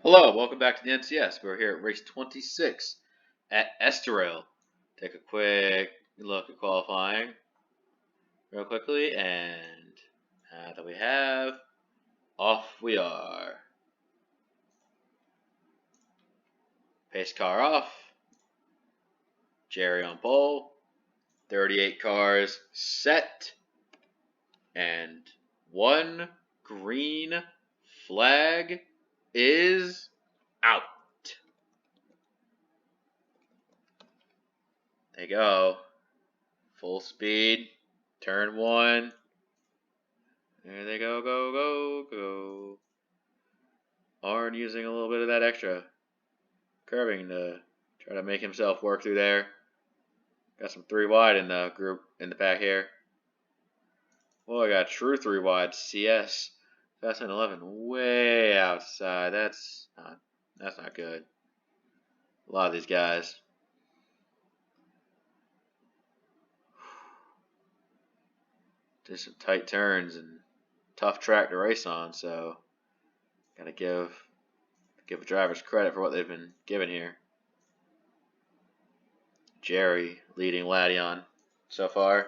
Hello, welcome back to the NCS. We're here at race 26 at Estoril. Take a quick look at qualifying real quickly, and that we have, off we are. Pace car off. Jerry on pole. 38 cars set. And one green flag is out. There you go. Full speed. Turn one. There they go, go. Arn using a little bit of that extra curving to try to make himself work through there. Got some 3 wide in the group in the pack here. Well, I got true 3 wide CS. Fast 11 way outside. That's not good. A lot of these guys. Just some tight turns and tough track to race on, so gotta give drivers credit for what they've been given here. Jerry leading Laddie on so far.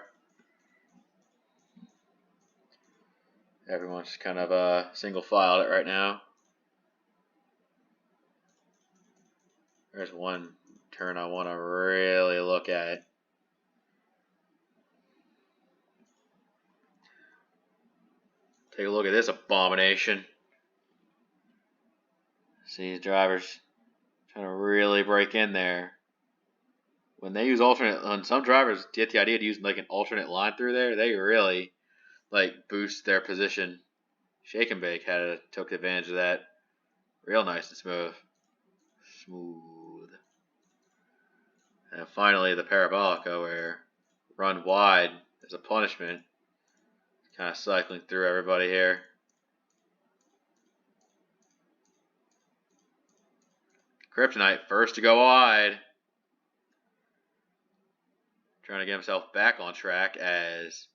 Everyone's kind of single filed it right now. There's one turn I want to really look at. Take a look at this abomination. See these drivers trying to really break in there. When they use alternate, on some drivers get the idea to use like an alternate line through there, they really like boost their position. Shake and Bake took advantage of that. Real nice and smooth. And finally the Parabolica, where run wide as a punishment. Kind of cycling through everybody here. Kryptonite first to go wide. Trying to get himself back on track as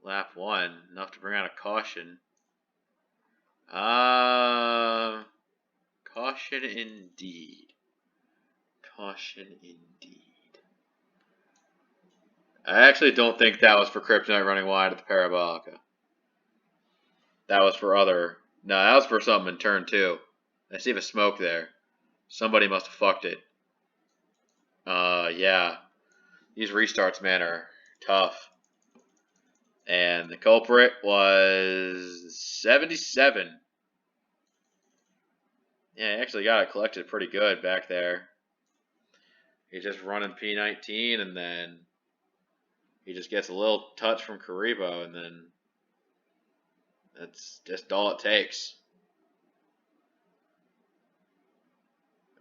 lap 1, enough to bring out a caution. Caution indeed. Caution indeed. I actually don't think that was for Kryptonite running wide at the Parabolica. That was for other. No, that was for something in turn 2. I see a smoke there. Somebody must have fucked it. Yeah. These restarts, man, are tough. And the culprit was 77. Yeah, he actually got it collected pretty good back there. He's just running P19, and then he just gets a little touch from Karibo, and then that's just all it takes.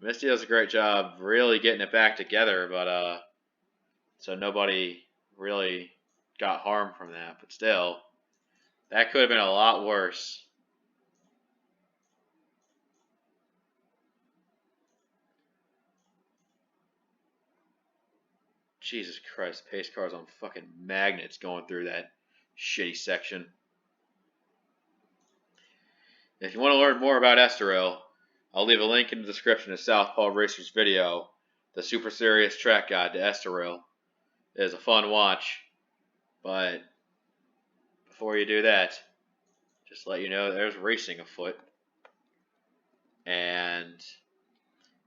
Misty does a great job really getting it back together, but so nobody really got harmed from that. But still, that could have been a lot worse. Jesus Christ, pace cars on fucking magnets going through that shitty section. If you want to learn more about Estoril, I'll leave a link in the description to Southpaw Racer's video, the Super Serious Track Guide to Estoril. It is a fun watch, but before you do that, just let you know there's racing afoot. And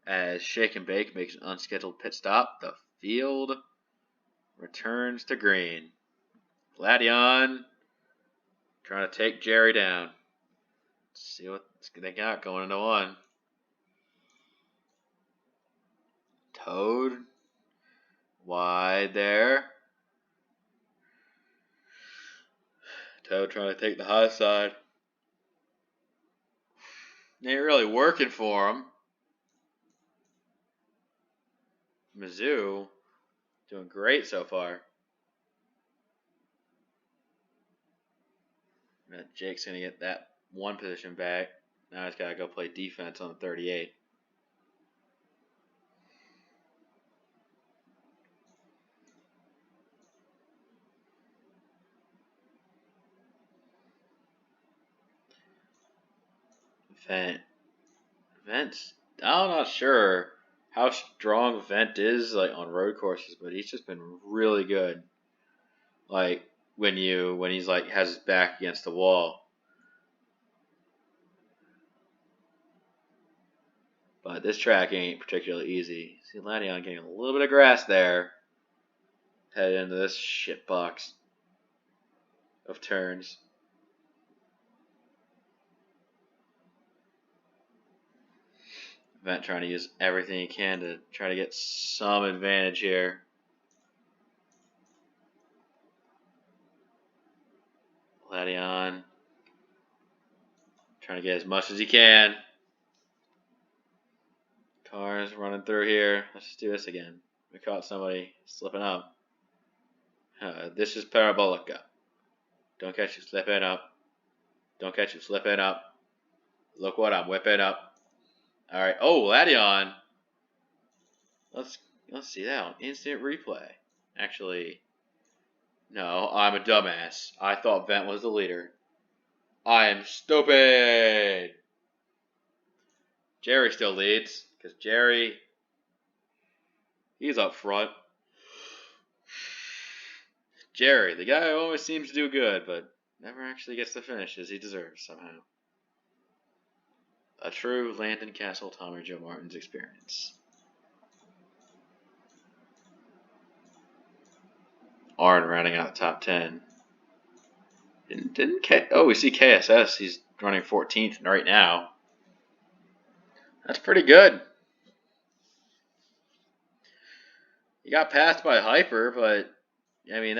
as Shake and Bake makes an unscheduled pit stop, the field returns to green. Gladion trying to take Jerry down. Let's see what they got going into one. Toad wide there. Toad trying to take the high side. They ain't really working for him. Mizzou doing great so far. Jake's going to get that one position back. Now he's got to go play defense on the 38. Vent. Vent's. I'm not sure how strong Vent is like on road courses, but he's just been really good. Like when he's like has his back against the wall. But this track ain't particularly easy. See Ladion getting a little bit of grass there. Head into this shit box of turns. Vent trying to use everything he can to try to get some advantage here. Ladion trying to get as much as he can. Cars running through here. Let's just do this again. We caught somebody slipping up. This is Parabolica. Don't catch you slipping up. Don't catch you slipping up. Look what I'm whipping up. Alright. Oh, Ladion. Let's see that on instant replay. Actually, no, I'm a dumbass. I thought Vent was the leader. I am stupid. Jerry still leads because Jerry, he's up front. Jerry, the guy who always seems to do good, but never actually gets the finishes he deserves somehow. A true Landon Castle Tommy Joe Martin's experience. Arn rounding out the top 10. We see KSS. He's running 14th right now. That's pretty good. He got passed by Hyper, but I mean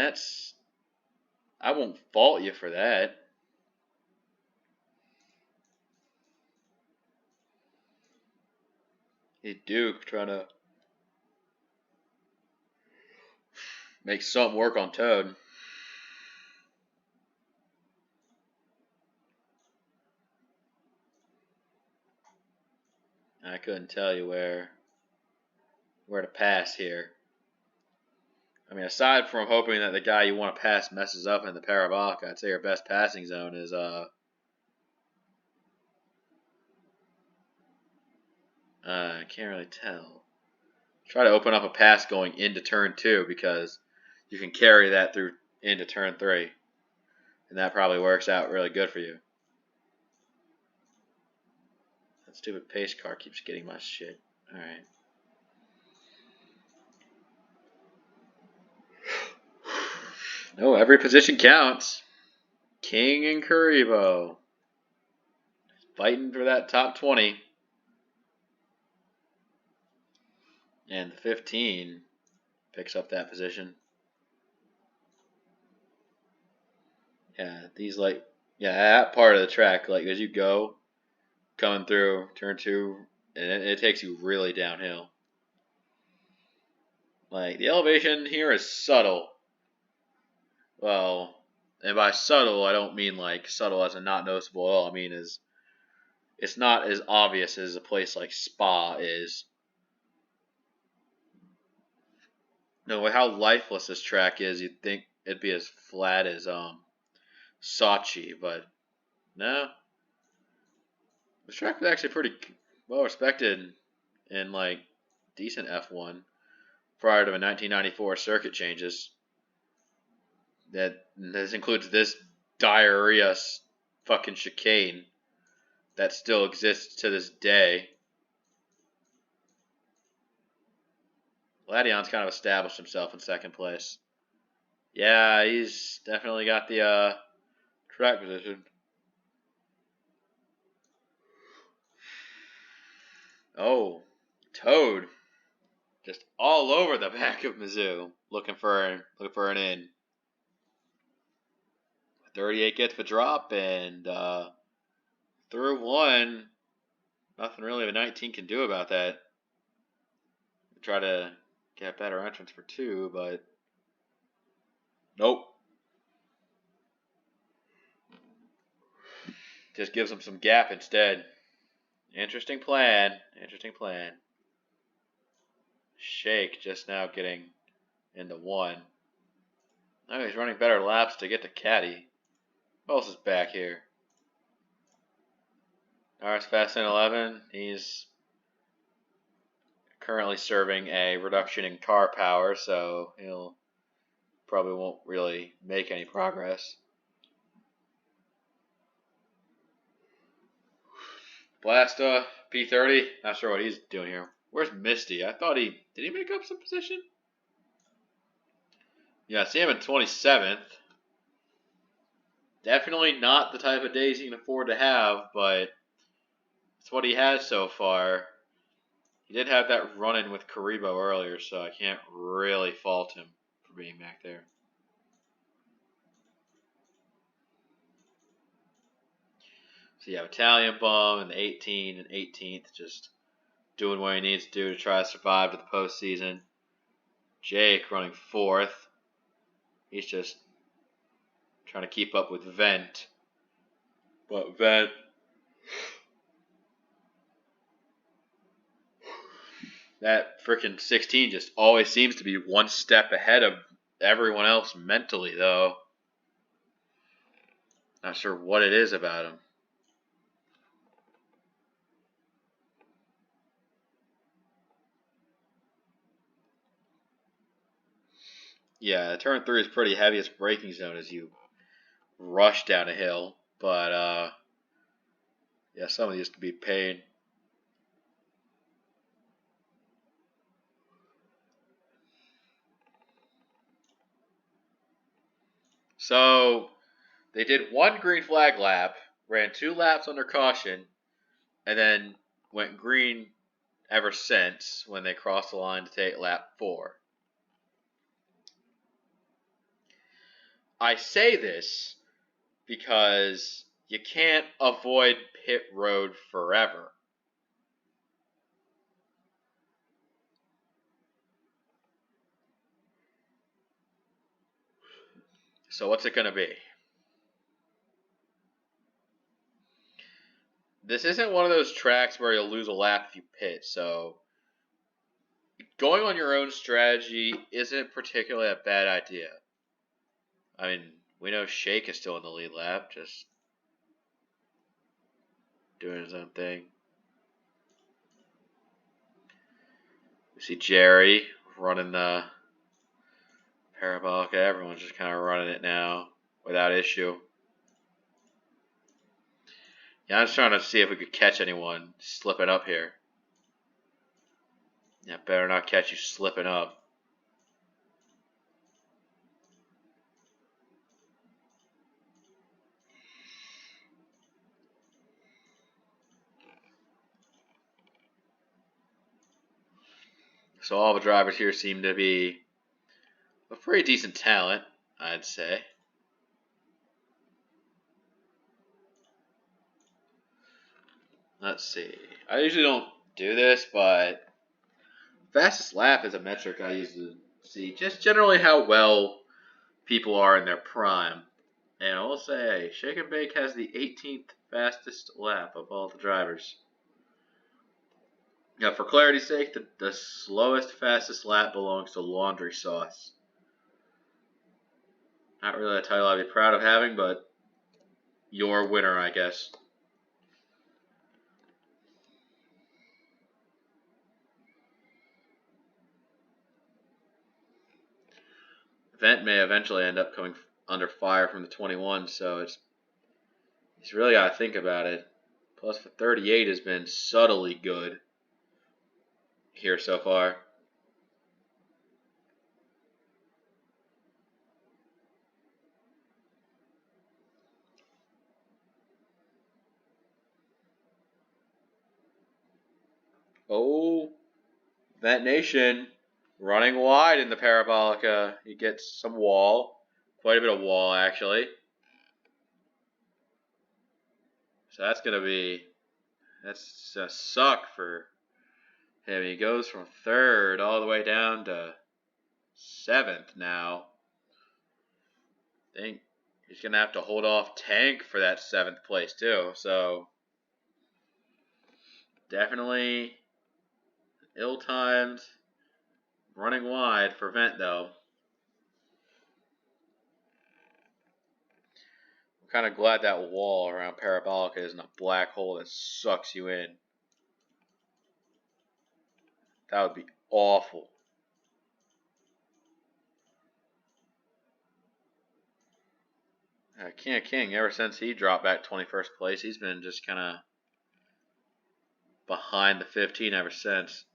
I won't fault you for that. He's Duke trying to make something work on Toad. I couldn't tell you where to pass here. I mean, aside from hoping that the guy you want to pass messes up in the parabolic, I'd say your best passing zone is I can't really tell. Try to open up a pass going into turn 2 because you can carry that through into turn 3. And that probably works out really good for you. That stupid pace car keeps getting my shit. Alright. No, every position counts. King and Karibo fighting for that top 20. And the 15 picks up that position. Yeah, that part of the track, like as you go, coming through turn 2, and it takes you really downhill. Like, the elevation here is subtle. Well, and by subtle, I don't mean like subtle as in not noticeable at all. I mean it's not as obvious as a place like Spa is. No, with how lifeless this track is, you'd think it'd be as flat as Sochi, but no. This track was actually pretty well respected in like decent F1 prior to the 1994 circuit changes. This includes this diarrhea fucking chicane that still exists to this day. Ladion's kind of established himself in second place. Yeah, he's definitely got the track position. Oh, Toad, just all over the back of Mizzou, looking for an in. 38 gets the drop, and through 1, nothing really the 19 can do about that. Try to get a better entrance for 2, but nope. Just gives him some gap instead. Interesting plan. Shake just now getting into 1. Oh, he's running better laps to get to Caddy. Who else is back here? RS Fast 11. He's currently serving a reduction in car power, so he'll probably won't really make any progress. Blasta P30. Not sure what he's doing here. Where's Misty? I thought did he make up some position? Yeah, I see him in 27th. Definitely not the type of days he can afford to have, but it's what he has so far. He did have that run-in with Karibo earlier, so I can't really fault him for being back there. So you have Italian Bum and the 18 and 18th just doing what he needs to do to try to survive to the postseason. Jake running 4th. He's just trying to keep up with Vent. But Vent... That freaking 16 just always seems to be one step ahead of everyone else mentally, though. Not sure what it is about him. Yeah, turn 3 is pretty heaviest braking zone as you rush down a hill. But, yeah, some of these can be pain. So, they did one green flag lap, ran 2 laps under caution, and then went green ever since when they crossed the line to take lap 4. I say this because you can't avoid pit road forever. So what's it going to be? This isn't one of those tracks where you'll lose a lap if you pit, so going on your own strategy isn't particularly a bad idea. I mean, we know Shake is still in the lead lap, just doing his own thing. We see Jerry running the Parabolica. Everyone's just kind of running it now without issue. Yeah, I'm just trying to see if we could catch anyone slipping up here. Yeah, better not catch you slipping up. So all the drivers here seem to be a pretty decent talent, I'd say. Let's see. I usually don't do this, but fastest lap is a metric I use to see just generally how well people are in their prime. And I will say, Shake and Bake has the 18th fastest lap of all the drivers. Now, for clarity's sake, the slowest, fastest lap belongs to Laundry Sauce. Not really a title I'd be proud of having, but your winner, I guess. Vent may eventually end up coming under fire from the 21, so he's really got to think about it. Plus, the 38 has been subtly good here so far. Oh, Vent Nation running wide in the Parabolica. He gets some wall, quite a bit of wall actually. So that's gonna suck for him. He goes from 3rd all the way down to 7th now. I think he's gonna have to hold off Tank for that 7th place too. So definitely ill-timed running wide for Vent though. Kind of glad that wall around Parabolica isn't a black hole that sucks you in. That would be awful. King of King, ever since he dropped back 21st place, he's been just kind of behind the 15 ever since.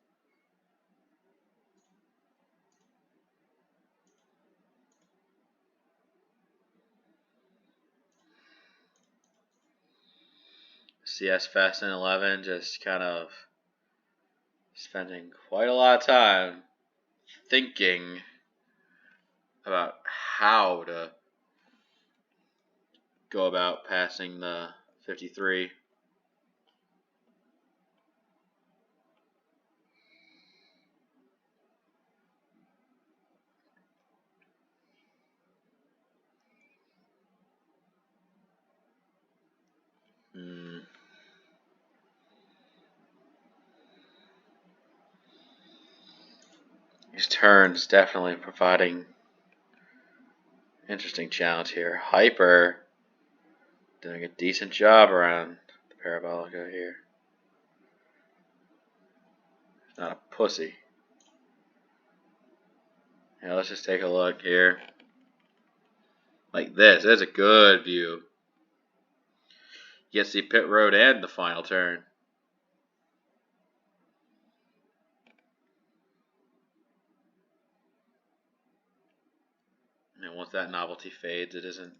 CS Fast and 11 just kind of spending quite a lot of time thinking about how to go about passing the 53. These turns definitely providing interesting challenge here. Hyper doing a decent job around the Parabolica here. He's not a pussy. Yeah, let's just take a look here. Like this. There's a good view. You get to see pit road and the final turn. And once that novelty fades, it isn't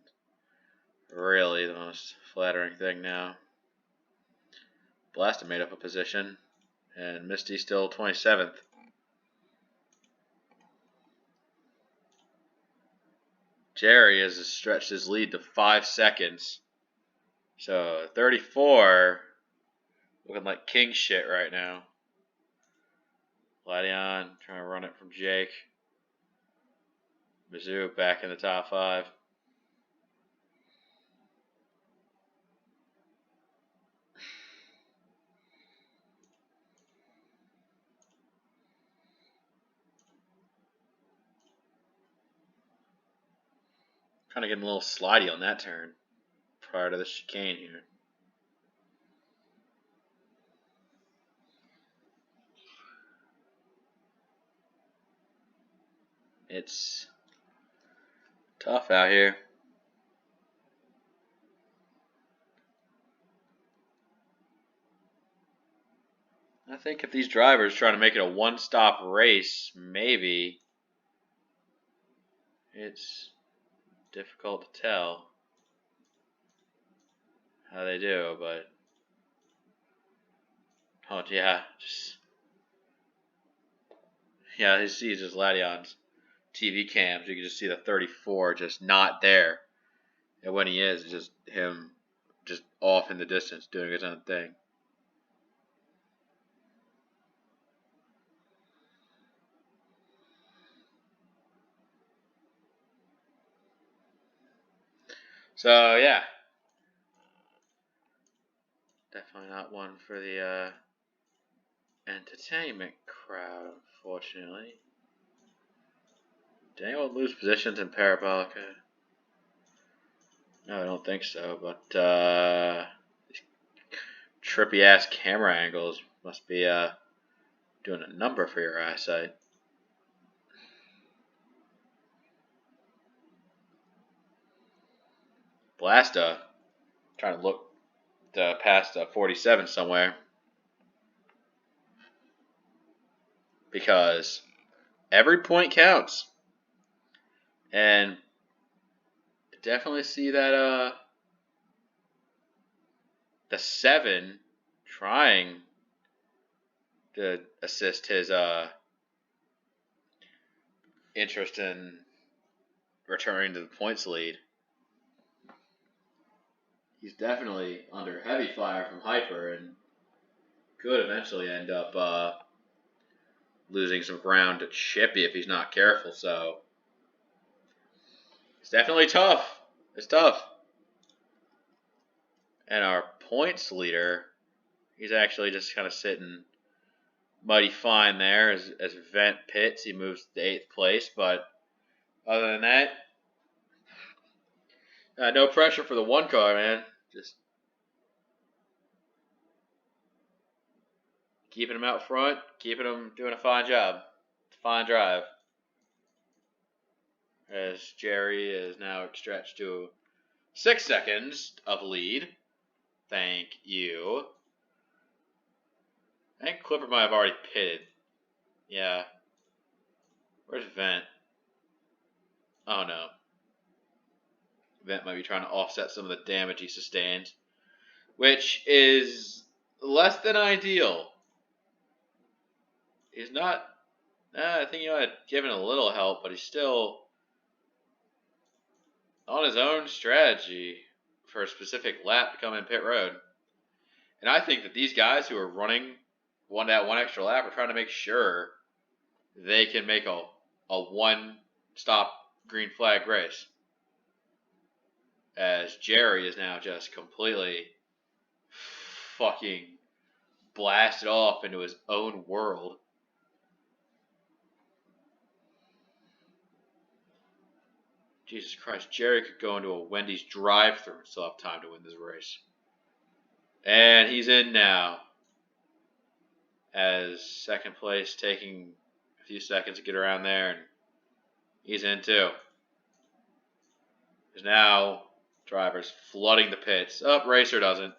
really the most flattering thing now. Blaster made up a position, and Misty still 27th. Jerry has stretched his lead to 5 seconds. So 34 looking like king shit right now. Gladion trying to run it from Jake. Mizzou back in the top 5. Kind of getting a little slidey on that turn prior to the chicane here. It's tough out here. I think if these drivers trying to make it a one-stop race, maybe it's difficult to tell how they do, but oh yeah, you see just Ladion's TV cams, you can just see the 34 just not there, and when he is, it's just him just off in the distance doing his own thing. So yeah, definitely not one for the entertainment crowd, unfortunately. Did anyone lose positions in Parabolica? No, I don't think so, but trippy ass camera angles must be doing a number for your eyesight. Blasta trying to look past 47 somewhere, because every point counts, and definitely see that the 7 trying to assist his interest in returning to the points lead. He's definitely under heavy fire from Hyper and could eventually end up losing some ground to Chippy if he's not careful. So it's definitely tough. It's tough. And our points leader, he's actually just kind of sitting mighty fine there as Vent pits. He moves to 8th place, but other than that, No pressure for the one car, man. Just keeping him out front, keeping him doing a fine job. Fine drive. As Jerry is now stretched to 6 seconds of lead. Thank you. I think Clipper might have already pitted. Yeah. Where's Vent? Oh no. Vent might be trying to offset some of the damage he sustained, which is less than ideal. He's not. I think he might have given a little help, but he's still on his own strategy for a specific lap to come in pit road. And I think that these guys who are running one extra lap are trying to make sure they can make a one-stop green flag race. As Jerry is now just completely fucking blasted off into his own world. Jesus Christ, Jerry could go into a Wendy's drive-thru and still have time to win this race. And he's in now. As second place taking a few seconds to get around there, and he's in too. There's now drivers flooding the pits. Oh, Racer doesn't.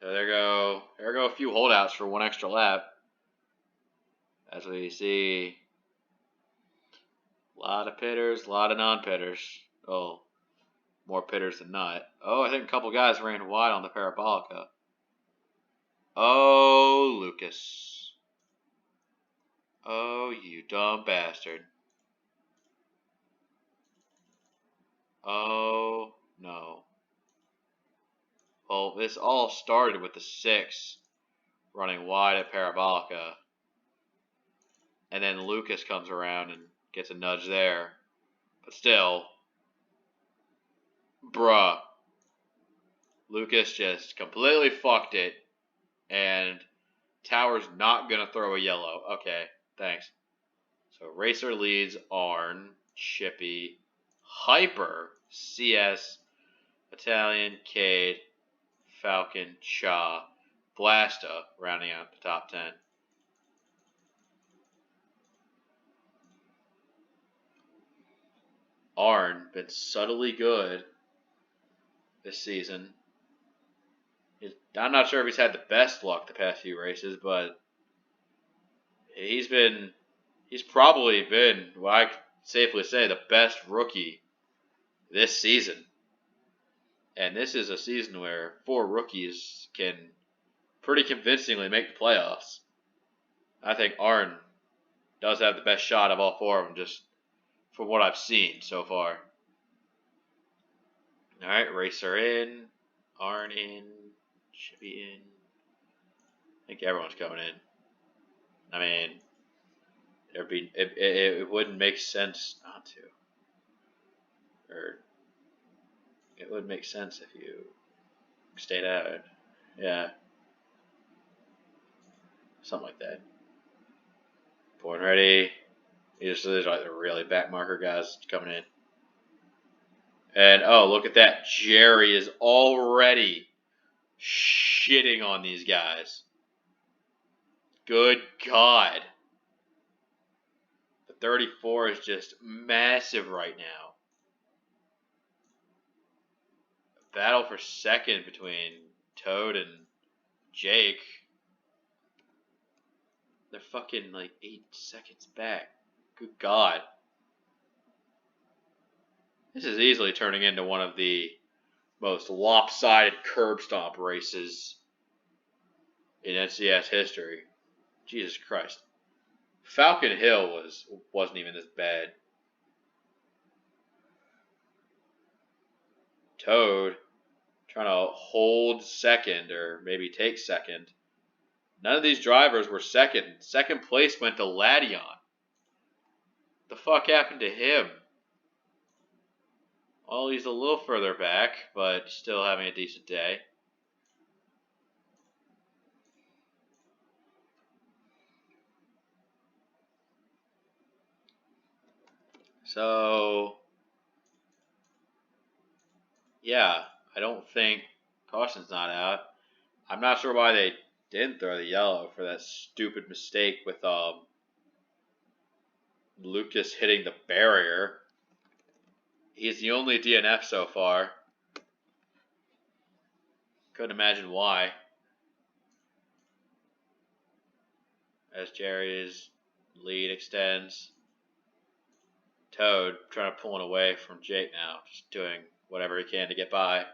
So there go a few holdouts for one extra lap. As we see a lot of pitters, a lot of non-pitters. Oh, more pitters than not. Oh, I think a couple guys ran wide on the Parabolica. Oh, Lucas. Oh, you dumb bastard. Oh, no. Well, this all started with the 6 running wide at Parabolica. And then Lucas comes around and gets a nudge there. But still, bruh. Lucas just completely fucked it. And Tower's not going to throw a yellow. Okay, thanks. So Racer leads Arn, Chippy, Hyper, CS, Italian, Cade, Falcon, Cha, Blasta, rounding out the top 10. Arn been subtly good this season. I'm not sure if he's had the best luck the past few races, but he's probably been, what I could safely say, the best rookie this season. And this is a season where 4 rookies can pretty convincingly make the playoffs. I think Arn does have the best shot of all 4 of them, just from what I've seen so far. Alright, Racer in, Arn in, Chippy in. I think everyone's coming in. I mean, it wouldn't make sense not to. Or it would make sense if you stayed out. Yeah. Something like that. Born ready. These are like the really back marker guys coming in. And oh, look at that. Jerry is already shitting on these guys. Good God. The 34 is just massive right now. A battle for second between Toad and Jake. They're fucking like 8 seconds back. Good God. This is easily turning into one of the most lopsided curb stomp races in NCS history. Jesus Christ. Falcon Hill wasn't even this bad. Toad trying to hold second or maybe take second. None of these drivers were second. Second place went to Ladion. What the fuck happened to him? Well, he's a little further back, but still having a decent day. So, Yeah, I don't think caution's not out. I'm not sure why they didn't throw the yellow for that stupid mistake with Lucas hitting the barrier. He's the only DNF so far. Couldn't imagine why. As Jerry's lead extends. Toad trying to pull it away from Jake now, just doing whatever he can to get by.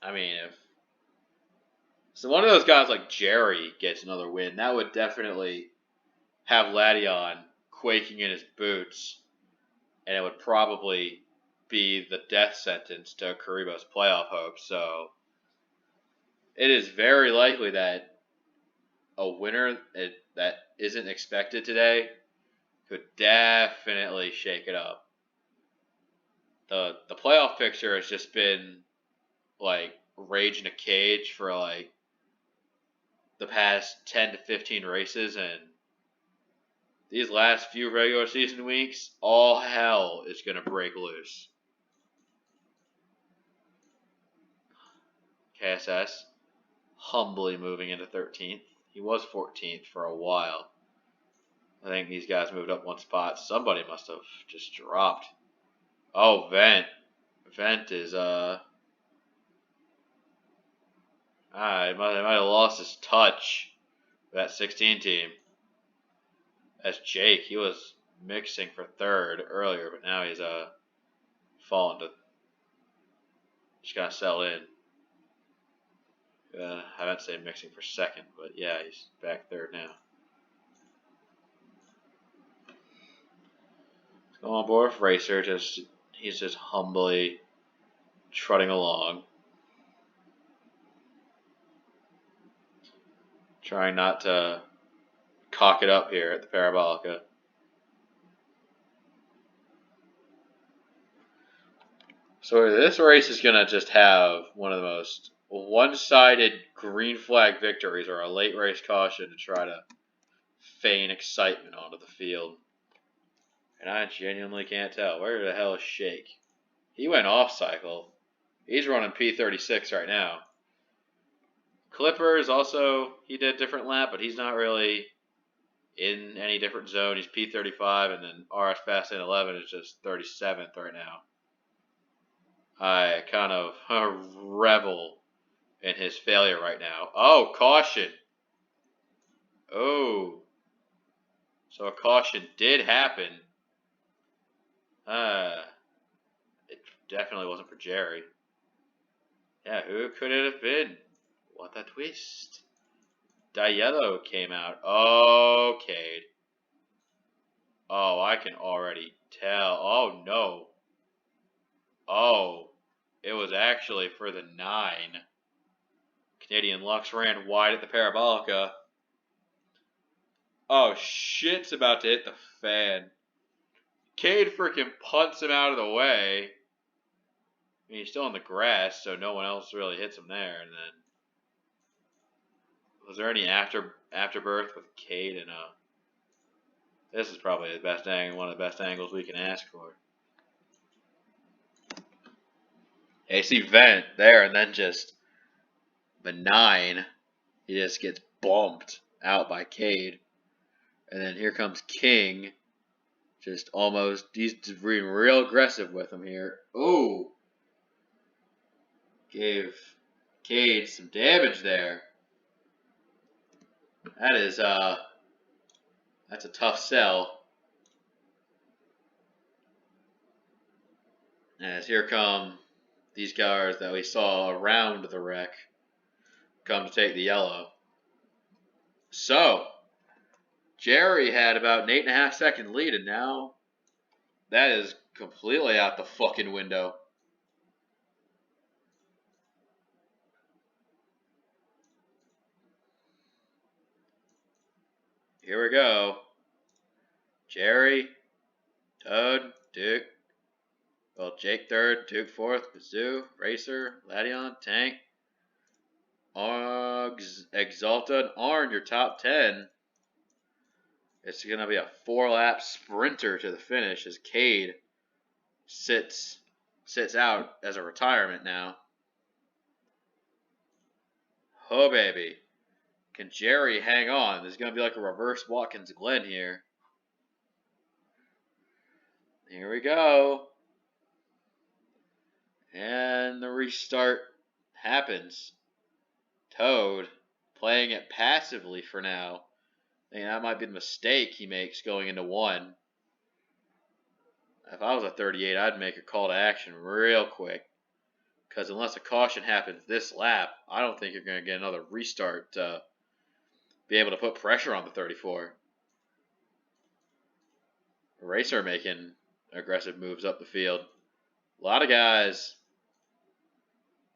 I mean, if so, one of those guys like Jerry gets another win, that would definitely have Ladion quaking in his boots, and it would probably be the death sentence to Karibo's playoff hopes. So it is very likely that a winner that isn't expected today could definitely shake it up. The playoff picture has just been like rage in a cage for like the past 10 to 15 races, and these last few regular season weeks, all hell is going to break loose. KSS humbly moving into 13th. He was 14th for a while. I think these guys moved up one spot. Somebody must have just dropped. Oh, Vent. Vent is, he might have lost his touch with that 16 team. That's Jake. He was mixing for third earlier, but now he's, fallen to, just gotta settle in. I meant to say mixing for second, but yeah, he's back third now. Go on board with Racer. He's just humbly trotting along, trying not to cock it up here at the Parabolica. So this race is gonna just have one of the most one-sided green flag victories or a late race caution to try to feign excitement onto the field. And I genuinely can't tell. Where the hell is Shake? He went off cycle. He's running P36 right now. Clippers also, he did a different lap, but he's not really in any different zone. He's P35, and then RS Fast Lane 11 is just 37th right now. I kind of revel in his failure right now. Oh, caution. Oh. So a caution did happen. It definitely wasn't for Jerry. Yeah, who could it have been? What a twist. Diello came out. Oh, Cade. Oh, I can already tell. Oh, no. Oh, it was actually for the 9. Canadian Lux ran wide at the Parabolica. Oh, shit's about to hit the fan. Cade freaking punts him out of the way. I mean, he's still on the grass, so no one else really hits him there. And then, was there any afterbirth with Cade? And this is probably the best angle, one of the best angles we can ask for. Yeah, you see Vent there, and then just the 9, he just gets bumped out by Cade. And then here comes King, just almost, he's being real aggressive with him here. Ooh, gave Cade some damage there. That is, that's a tough sell. As here come these cars that we saw around the wreck come to take the yellow. So, Jerry had about an 8.5 second lead, and now that is completely out the fucking window. Here we go. Jerry, Toad, Duke. Well, Jake third, Duke fourth, Bazoo, Racer, Ladion, Tank. Exalta and Arn, your top 10. It's going to be a 4-lap sprinter to the finish as Cade sits out as a retirement now. Oh, baby. Can Jerry hang on? This is going to be like a reverse Watkins Glen here. Here we go. And the restart happens. Toad playing it passively for now. I think that might be the mistake he makes going into 1. If I was a 38, I'd make a call to action real quick. Because unless a caution happens this lap, I don't think you're going to get another restart to be able to put pressure on the 34. Racer making aggressive moves up the field. A lot of guys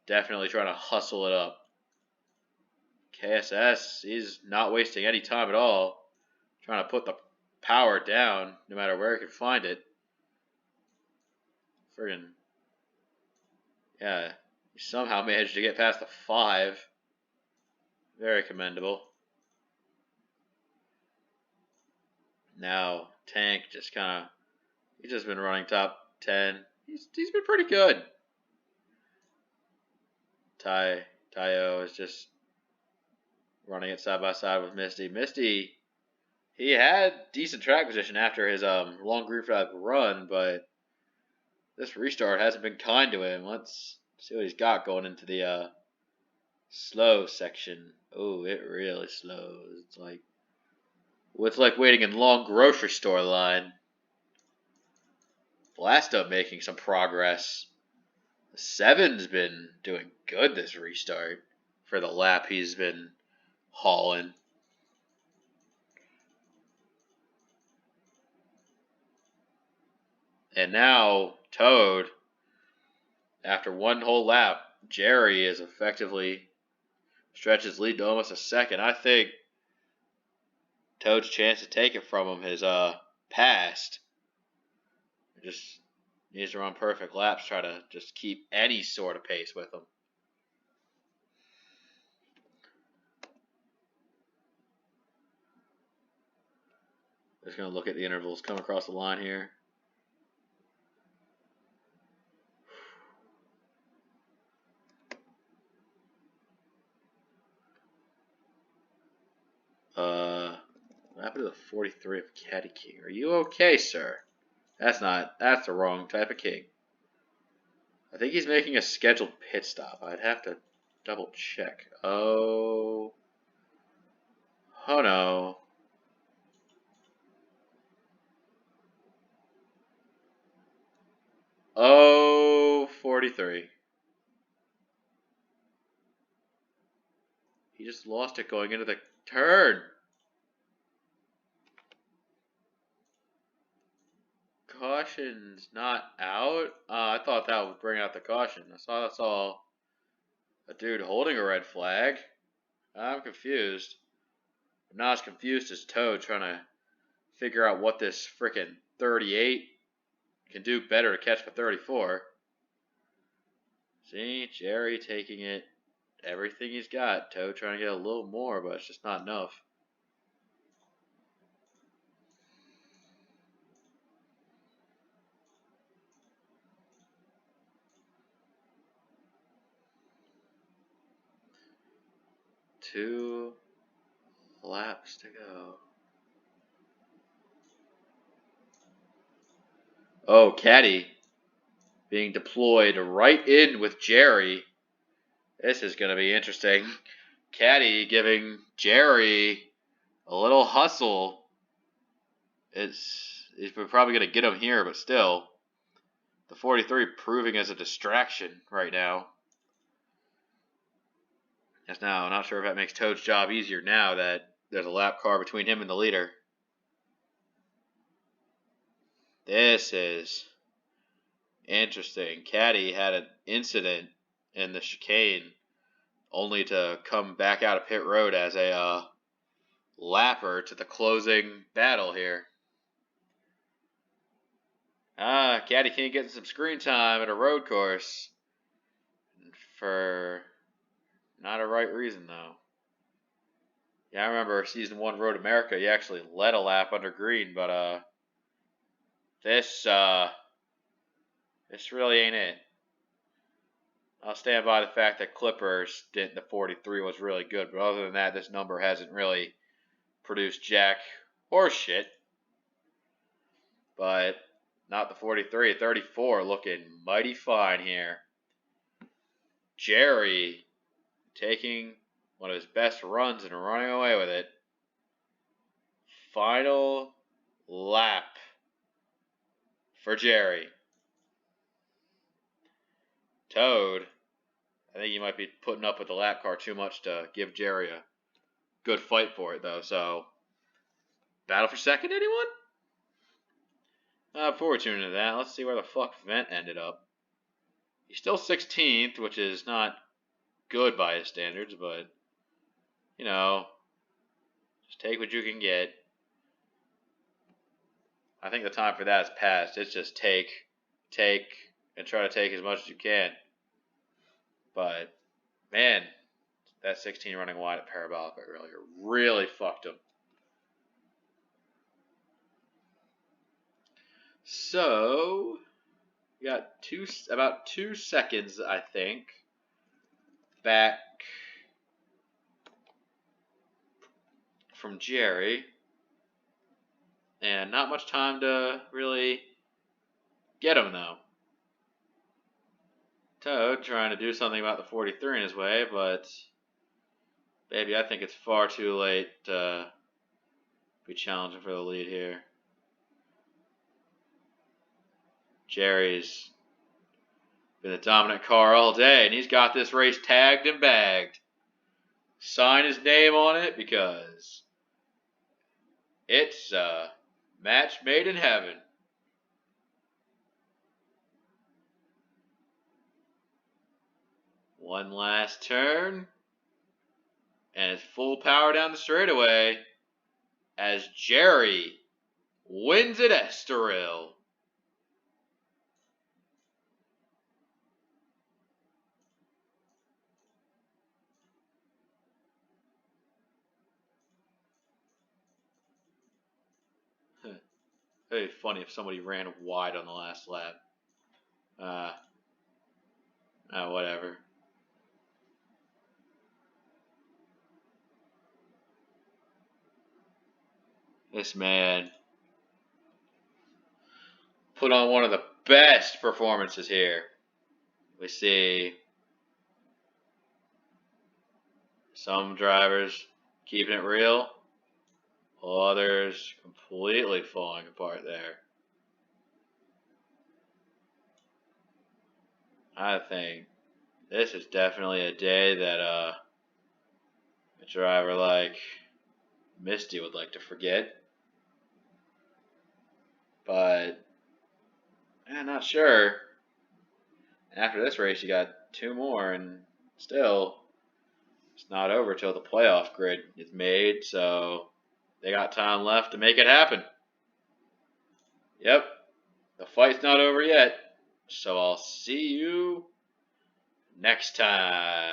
definitely trying to hustle it up. KSS is not wasting any time at all, trying to put the power down no matter where he can find it. Friggin', yeah, he somehow managed to get past the 5. Very commendable. Now, Tank just kind of, he's just been running top 10. He's been pretty good. Tayo is just running it side by side with Misty. Misty, he had decent track position after his long groove drive run, but this restart hasn't been kind to him. Let's see what he's got going into the slow section. Oh, it really slows. It's like waiting in long grocery store line. Blasta making some progress. The 7's been doing good this restart for the lap he's been hauling. And now Toad, after one whole lap, Jerry is effectively stretched his lead to almost a second. I think Toad's chance to take it from him has passed. He just needs to run perfect laps, try to just keep any sort of pace with him. Just going to look at the intervals come across the line here. What happened to the 43 of Caddy King? Are you okay, sir? That's the wrong type of king. I think he's making a scheduled pit stop. I'd have to double check. Oh no. Oh, 43. He just lost it going into the turn. Caution's not out. I thought that would bring out the caution. I saw a dude holding a red flag. I'm confused. I'm not as confused as Toad trying to figure out what this frickin' 38 can do better to catch the 34. See, Jerry taking it, everything he's got. Toad trying to get a little more, but it's just not enough. Two laps to go. Oh, Caddy being deployed right in with Jerry. This is going to be interesting. Caddy giving Jerry a little hustle. He's probably going to get him here, but still. The 43 proving as a distraction right now. Yes, now, I'm not sure if that makes Toad's job easier now that there's a lap car between him and the leader. This is interesting. Caddy had an incident in the chicane only to come back out of pit road as a lapper to the closing battle here. Caddy can't get some screen time at a road course for Not a right reason, though. Yeah, I remember Season 1 Road America, you actually led a lap under green, but, this really ain't it. I'll stand by the fact that Clippers stint, the 43 was really good, but other than that, this number hasn't really produced jack or shit. But not the 43, 34 looking mighty fine here. Jerry taking one of his best runs and running away with it. Final lap for Jerry. Toad, I think you might be putting up with the lap car too much to give Jerry a good fight for it, though. So, battle for second, anyone? Before we tune into that, let's see where the fuck Vent ended up. He's still 16th, which is not good by his standards, but, you know, just take what you can get. I think the time for that is past. It's just take, and try to take as much as you can. But, man, that 16 running wide at Parabolic earlier really fucked him. So, we got about 2 seconds, I think, back from Jerry. And not much time to really get him, though. Toad trying to do something about the 43 in his way, but baby, I think it's far too late to be challenging for the lead here. Jerry's been the dominant car all day, and he's got this race tagged and bagged. Sign his name on it because it's a match made in heaven. One last turn, and it's full power down the straightaway as Jerry wins at Estoril. It'd be funny if somebody ran wide on the last lap. Whatever. This man put on one of the best performances here. We see some drivers keeping it real, others completely falling apart there. I think this is definitely a day that a driver like Misty would like to forget. But I'm not sure. After this race, you got 2 more, and still, it's not over till the playoff grid is made, so they got time left to make it happen. Yep, the fight's not over yet, so I'll see you next time.